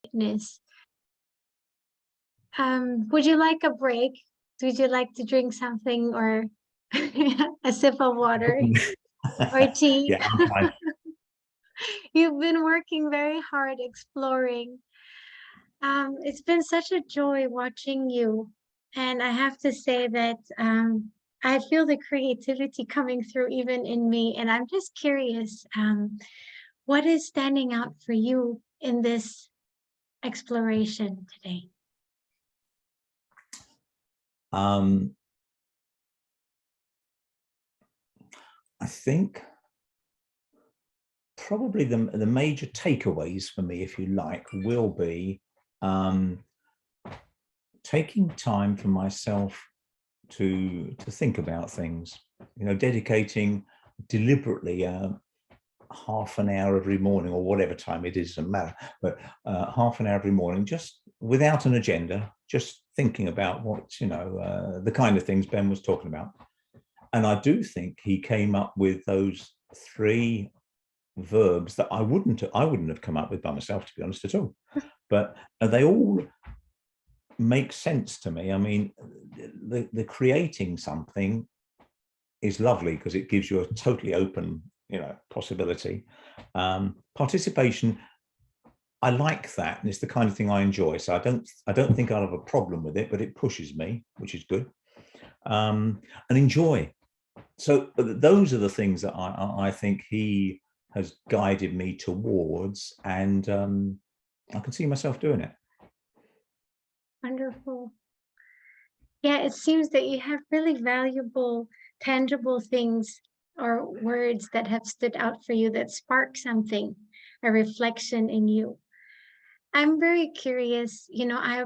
Goodness. Would you like a break? Would you like to drink something or a sip of water or tea? Yeah, I'm fine. You've been working very hard exploring. It's been such a joy watching you. And I have to say that I feel the creativity coming through even in me. And I'm just curious, what is standing out for you in this exploration today? Um, I think probably the major takeaways for me, if you like, will be taking time for myself to think about things. You know, dedicating deliberately half an hour every morning, or whatever time it is, doesn't matter, but half an hour every morning, just without an agenda, just thinking about what, you know, the kind of things Ben was talking about. And I do think he came up with those 3 verbs that I wouldn't have come up with by myself, to be honest, at all. But they all make sense to me. I mean, the creating something is lovely because it gives you a totally open, you know, possibility. Participation, I like that, and it's the kind of thing I enjoy. So I don't think I'll have a problem with it, but it pushes me, which is good. And enjoy. So those are the things that I think he has guided me towards, and I can see myself doing it. Wonderful. Yeah, it seems that you have really valuable, tangible things or words that have stood out for you that spark something, a reflection in you. I'm very curious, I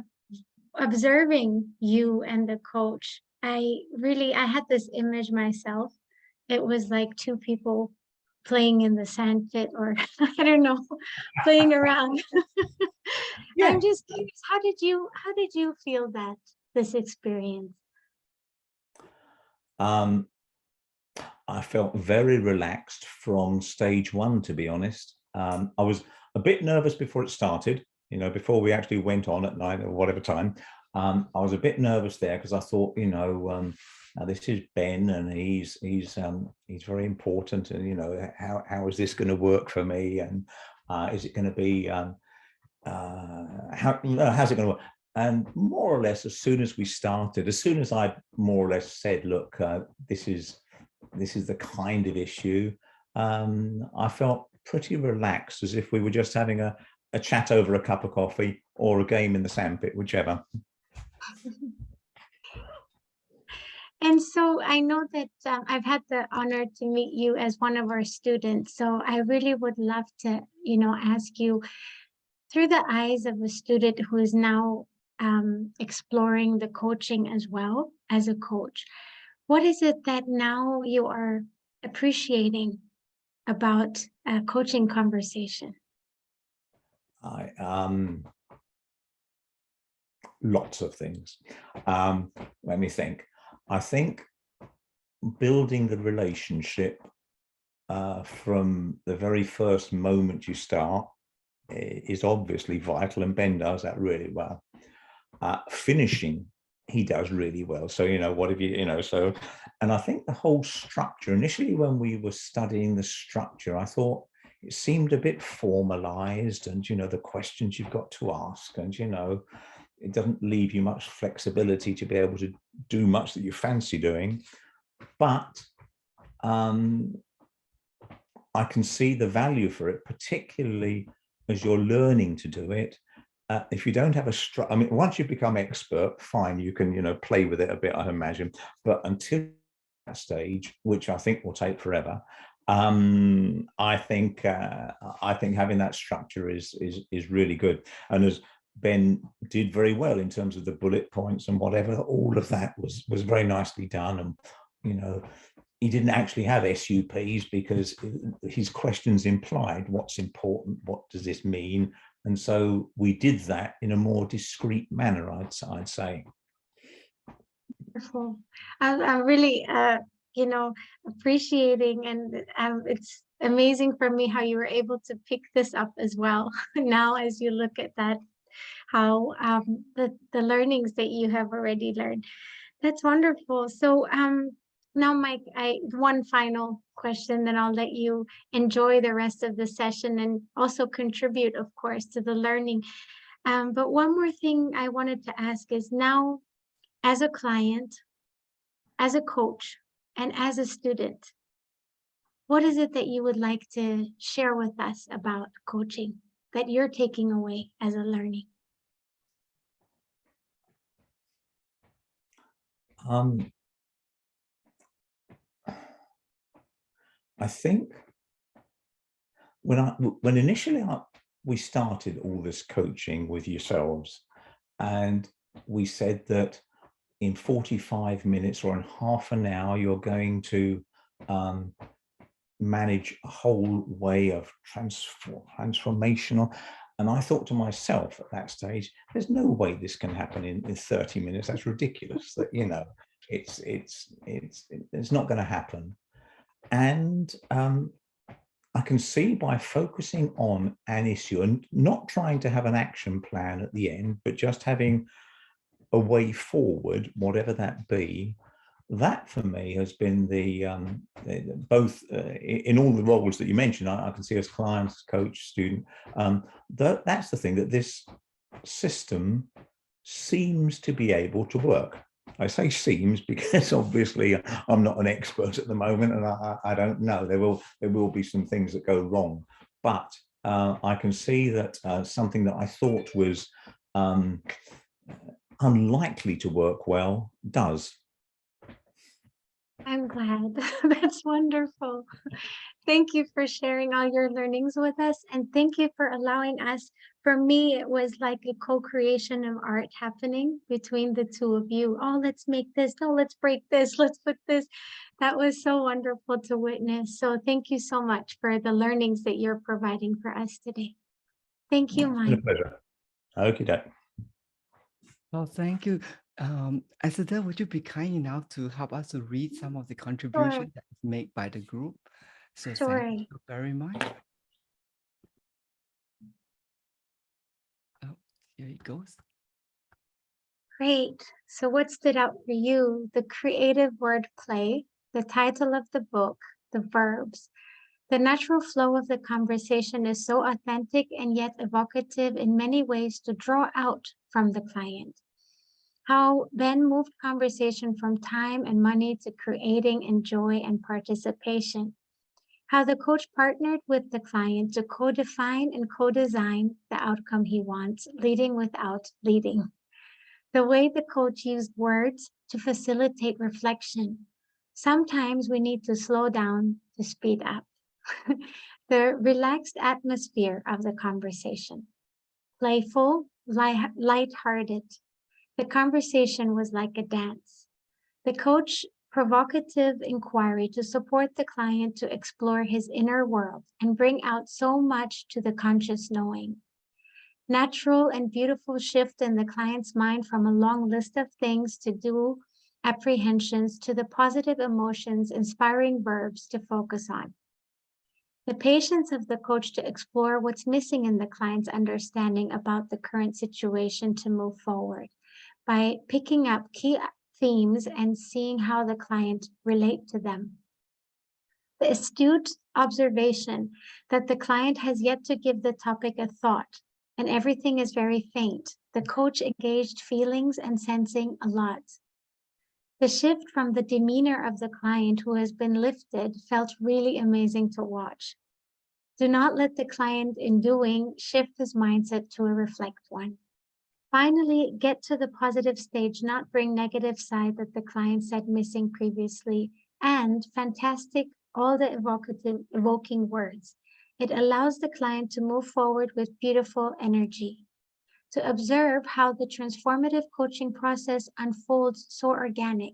observing you and the coach. I had this image myself. It was like 2 people playing in the sand pit or I don't know, playing around. Yeah. I'm just curious, how did you feel this experience? Um, I felt very relaxed from stage 1, to be honest. I was a bit nervous before it started, you know, before we actually went on at 9 or whatever time. I was a bit nervous there because I thought, you know, now this is Ben, and he's very important, and you know, how is this going to work for me, and is it going to be how's it going to work? And more or less, as soon as we started, as soon as I more or less said, look, this is the kind of issue, I felt pretty relaxed, as if we were just having a chat over a cup of coffee or a game in the sandpit, whichever. And so I know that I've had the honor to meet you as one of our students. So I really would love to, ask you through the eyes of a student who is now exploring the coaching as well as a coach. What is it that now you are appreciating about a coaching conversation? I Lots of things. Let me think. I think building the relationship from the very first moment you start is obviously vital, and Ben does that really well. Finishing, he does really well. So, you know, what have you, you know, so, and I think the whole structure, initially when we were studying the structure, I thought it seemed a bit formalized, and, you know, the questions you've got to ask, and, you know, it doesn't leave you much flexibility to be able to do much that you fancy doing. But I can see the value for it, particularly as you're learning to do it. If you don't have I mean, once you become expert, fine, you can, you know, play with it a bit, I imagine. But until that stage, which I think will take forever, I think having that structure is really good. And as Ben did very well in terms of the bullet points and whatever, all of that was very nicely done. And, you know, he didn't actually have SUPs because his questions implied what's important, what does this mean? And so we did that in a more discreet manner, I'd say. Wonderful. I'm really you know, appreciating, and it's amazing for me how you were able to pick this up as well. Now, as you look at that, how the learnings that you have already learned. That's wonderful. So now, Mike, I one final question, then I'll let you enjoy the rest of the session and also contribute, of course, to the learning. But one more thing I wanted to ask is now, as a client, as a coach, and as a student, what is it that you would like to share with us about coaching that you're taking away as a learning? I think when initially we started all this coaching with yourselves, and we said that in 45 minutes or in half an hour, you're going to manage a whole way of transformational. And I thought to myself at that stage, there's no way this can happen in 30 minutes. That's ridiculous. That, you know, it's not going to happen. And I can see by focusing on an issue and not trying to have an action plan at the end, but just having a way forward, whatever that be, that for me has been the both in all the roles that you mentioned. I can see as clients, coach, student. That's the thing, that this system seems to be able to work. I say seems because obviously I'm not an expert at the moment, and I don't know. There will be some things that go wrong, but I can see that something that I thought was unlikely to work well does. I'm glad. That's wonderful. Thank you for sharing all your learnings with us. And thank you for allowing us. For me, it was like a co-creation of art happening between the two of you. Oh, let's make this. No, let's break this. Let's put this. That was so wonderful to witness. So thank you so much for the learnings that you're providing for us today. Thank you, It's been a Mike. pleasure. Okay. Well, thank you. Esther, would you be kind enough to help us to read some of the contributions that is made by the group? So Sure. thank you very much. Oh, here it goes. Great. So what stood out for you? The creative wordplay, the title of the book, the verbs. The natural flow of the conversation is so authentic and yet evocative in many ways to draw out from the client. How Ben moved conversation from time and money to creating and joy and participation. How the coach partnered with the client to co-define and co-design the outcome he wants, leading without leading. The way the coach used words to facilitate reflection. Sometimes we need to slow down to speed up. The relaxed atmosphere of the conversation. Playful, light-hearted. The conversation was like a dance. The coach provocative inquiry to support the client to explore his inner world and bring out so much to the conscious knowing. Natural and beautiful shift in the client's mind from a long list of things to do, apprehensions, to the positive emotions, inspiring verbs to focus on. The patience of the coach to explore what's missing in the client's understanding about the current situation to move forward by picking up key themes and seeing how the client relate to them. The astute observation that the client has yet to give the topic a thought and everything is very faint. The coach engaged feelings and sensing a lot. The shift from the demeanor of the client who has been lifted felt really amazing to watch. Do not let the client in doing shift his mindset to a reflect one. Finally, get to the positive stage, not bring negative side that the client said missing previously, and fantastic, all the evoking words. It allows the client to move forward with beautiful energy. To observe how the transformative coaching process unfolds so organic.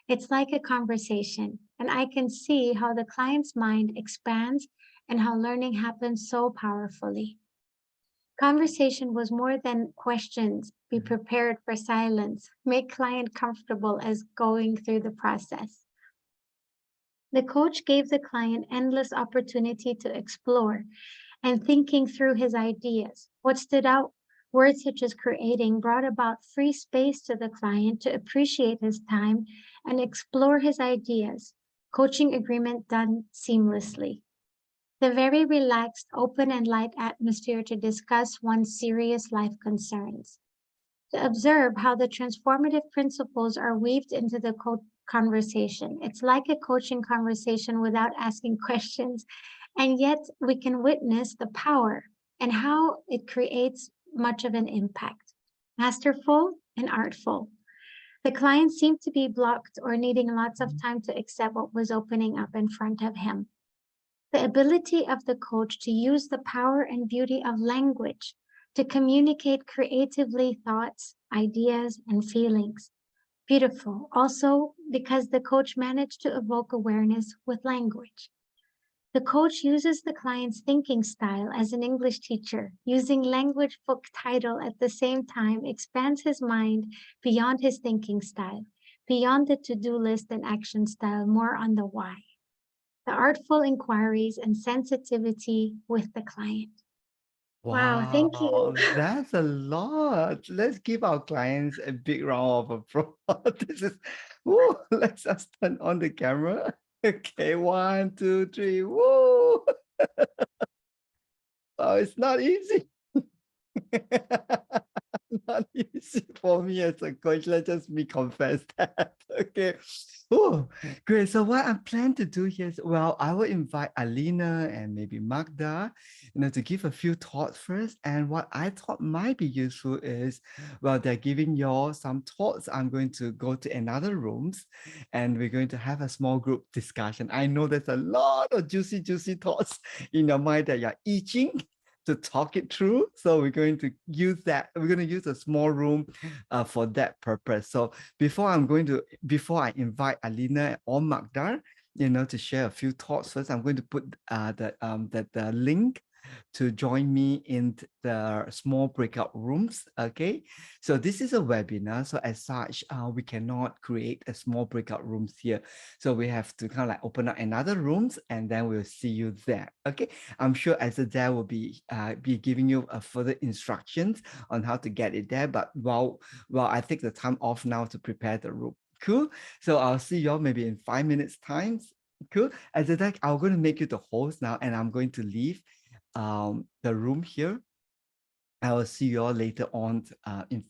It's like a conversation, and I can see how the client's mind expands and how learning happens so powerfully. Conversation was more than questions. Be prepared for silence. Make client comfortable as going through the process. The coach gave the client endless opportunity to explore and thinking through his ideas. What stood out, words such as creating brought about free space to the client to appreciate his time and explore his ideas. Coaching agreement done seamlessly. The very relaxed, open, and light atmosphere to discuss one's serious life concerns. To observe how the transformative principles are weaved into the conversation. It's like a coaching conversation without asking questions, and yet we can witness the power and how it creates much of an impact. Masterful and artful. The client seemed to be blocked or needing lots of time to accept what was opening up in front of him. The ability of the coach to use the power and beauty of language to communicate creatively thoughts, ideas, and feelings. Beautiful. Also, because the coach managed to evoke awareness with language. The coach uses the client's thinking style as an English teacher, using language book title at the same time expands his mind beyond his thinking style, beyond the to-do list and action style, more on the why. The artful inquiries and sensitivity with the client. Wow, thank you. Wow, that's a lot. Let's give our clients a big round of applause. This is, whoa, let's just turn on the camera. Okay, 1, 2, 3, whoa. Oh, it's not easy. Not easy for me as a coach. Let's just be confess that. Okay. Oh, great. So what I plan to do here is, well, I will invite Alina and maybe Magda, to give a few thoughts first. And what I thought might be useful is, well, they're giving you all some thoughts. I'm going to go to another rooms and we're going to have a small group discussion. I know there's a lot of juicy, juicy thoughts in your mind that you're itching to talk it through. So we're going to use that. We're going to use a small room for that purpose. So before I invite Alina or Magda, to share a few thoughts first, I'm going to put the link to join me in the small breakout rooms. Okay, so this is a webinar, so as such we cannot create a small breakout rooms here, so we have to kind of like open up another rooms and then we'll see you there. Okay, I'm sure Azadeh will be giving you further instructions on how to get it there, but while I take the time off now to prepare the room. Cool. So I'll see y'all maybe in 5 minutes time. Cool. Azadeh, I'm going to make you the host now and I'm going to leave the room here. I will see you all later on in